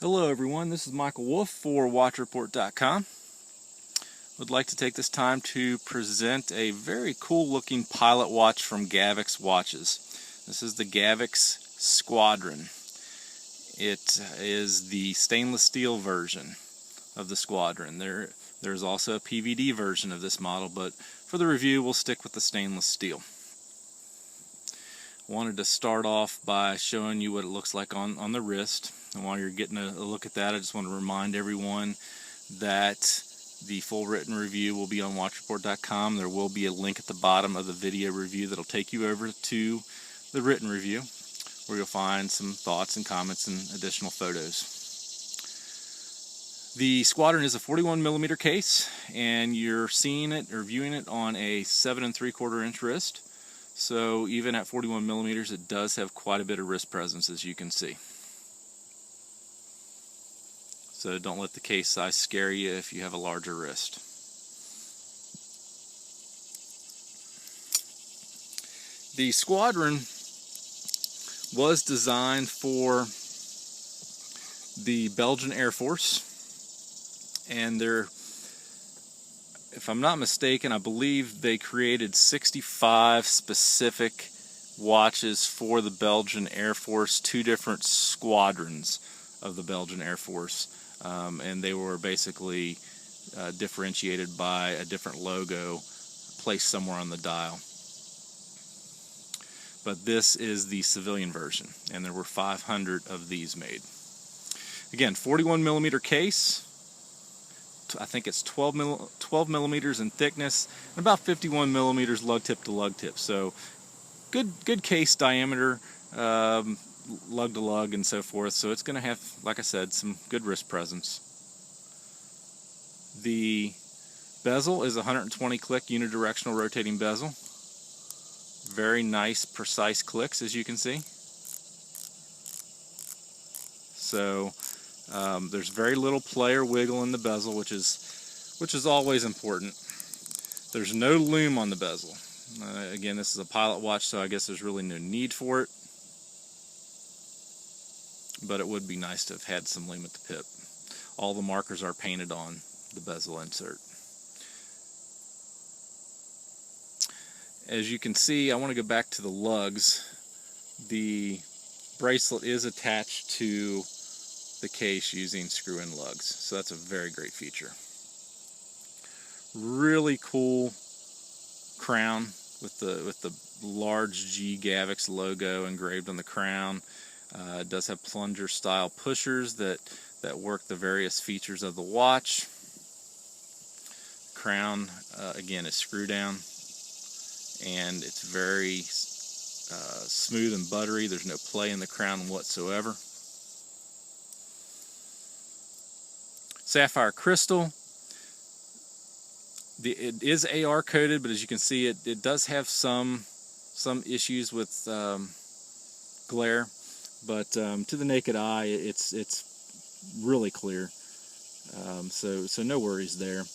Hello everyone, this is Michael Wolf for WatchReport.com. Would like to take this time to present a very cool looking pilot watch from Gavox Watches. This is the Gavox Squadron. It is the stainless steel version of the Squadron. There's also a PVD version of this model, but for the review we'll stick with the stainless steel. Wanted to start off by showing you what it looks like on the wrist. And while you're getting a look at that, I just want to remind everyone that the full written review will be on WatchReport.com. There will be a link at the bottom of the video review that'll take you over to the written review, where you'll find some thoughts and comments and additional photos. The Squadron is a 41mm case, and you're seeing it or viewing it on a 7 3/4 inch wrist. So even at 41mm, it does have quite a bit of wrist presence, as you can see. So don't let the case size scare you if you have a larger wrist. The Squadron was designed for the Belgian Air Force, and if I'm not mistaken, I believe they created 65 specific watches for the Belgian Air Force, 2 different squadrons of the Belgian Air Force, and they were basically differentiated by a different logo placed somewhere on the dial. But this is the civilian version, and there were 500 of these made. Again, 41mm case. I think it's 12 millimeters in thickness and about 51mm lug tip to lug tip. So good case diameter, lug to lug and so forth. So it's going to have, like I said, some good wrist presence. The bezel is a 120 click unidirectional rotating bezel. Very nice, precise clicks, as you can see. So there's very little play or wiggle in the bezel, which is always important. There's no loom on the bezel. Again, this is a pilot watch, so I guess there's really no need for it. But it would be nice to have had some loom at the pip. All the markers are painted on the bezel insert. As you can see, I want to go back to the lugs. The bracelet is attached to the case using screw-in lugs, so that's a very great feature. Really cool crown with the large G Gavox logo engraved on the crown. It does have plunger style pushers that work the various features of the watch. Crown again is screw down, and it's very smooth and buttery. There's no play in the crown whatsoever. Sapphire crystal. It is AR coated, but as you can see, it does have some issues with glare, but to the naked eye, it's really clear. So no worries there.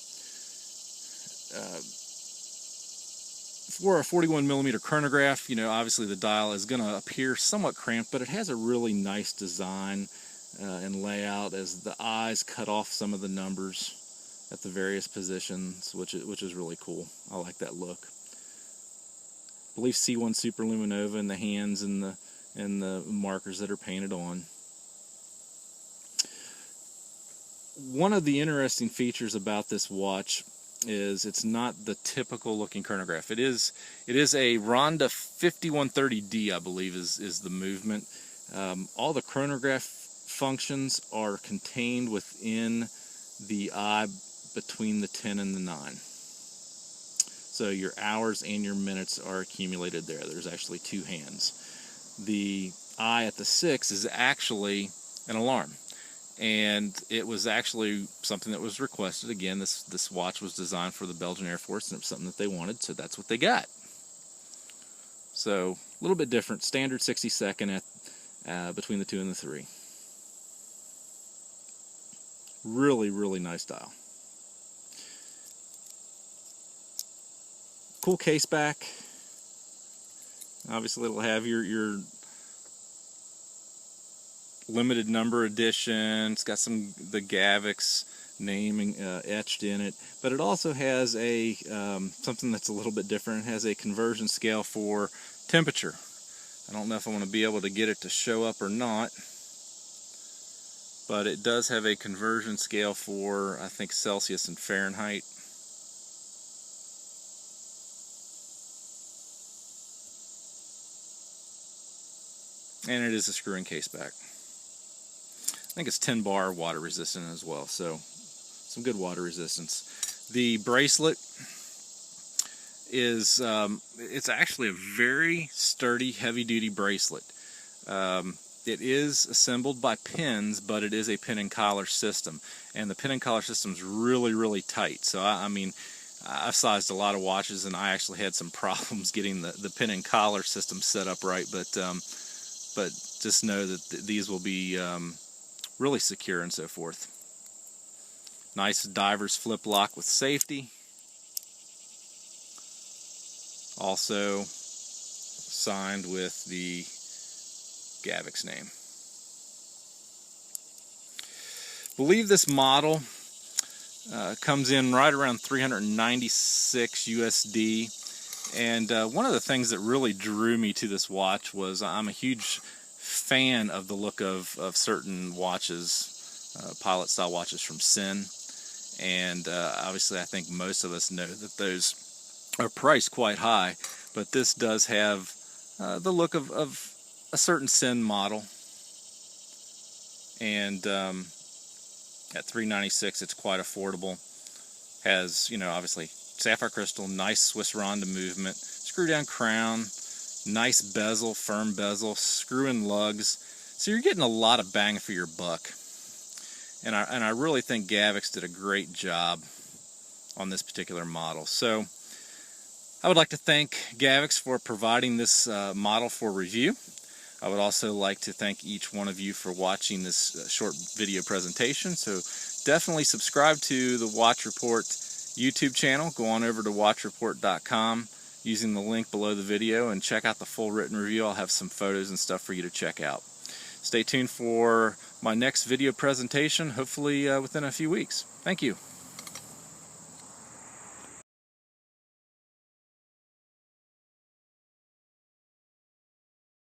For a 41mm chronograph, obviously the dial is going to appear somewhat cramped, but it has a really nice design and layout as the eyes cut off some of the numbers at the various positions, which is really cool. I like that look. I believe C1 Superluminova in the hands and the markers that are painted on. One of the interesting features about this watch is it's not the typical looking chronograph. It is a Ronda 5130D, I believe is the movement. All the chronograph functions are contained within the eye between the 10 and the 9. So your hours and your minutes are accumulated there. There's actually 2 hands. The eye at the 6 is actually an alarm, and it was actually something that was requested. Again, this watch was designed for the Belgian Air Force, and it was something that they wanted, so that's what they got. So a little bit different. Standard 60-second at between the 2 and the 3. Really, really nice dial. Cool case back. Obviously it'll have your limited number edition. It's got the Gavox name etched in it, but it also has a something that's a little bit different. It has a conversion scale for temperature. I don't know if I want to be able to get it to show up or not, but it does have a conversion scale for, I think, Celsius and Fahrenheit. And it is a screw-in case back. I think it's 10 bar water resistant as well, so some good water resistance. The bracelet is, it's actually a very sturdy, heavy-duty bracelet. It is assembled by pins, but it is a pin and collar system, and the pin and collar system is really, really tight. So I mean, I've sized a lot of watches, and I actually had some problems getting the pin and collar system set up right, but just know that these will be really secure and so forth. Nice diver's flip lock with safety. Also signed with the Gavox name. I believe this model comes in right around 396 USD. And one of the things that really drew me to this watch was I'm a huge fan of the look of certain watches, pilot style watches from Sin. And obviously I think most of us know that those are priced quite high, but this does have the look of a certain Sin model. And at $396 it's quite affordable. Has, you know, obviously sapphire crystal, nice Swiss Ronda movement, screw down crown, nice bezel, firm bezel, screw-in lugs. So you're getting a lot of bang for your buck. And I really think Gavox did a great job on this particular model. So I would like to thank Gavox for providing this model for review. I would also like to thank each one of you for watching this short video presentation. So definitely subscribe to the Watch Report YouTube channel. Go on over to watchreport.com using the link below the video and check out the full written review. I'll have some photos and stuff for you to check out. Stay tuned for my next video presentation, hopefully within a few weeks. Thank you.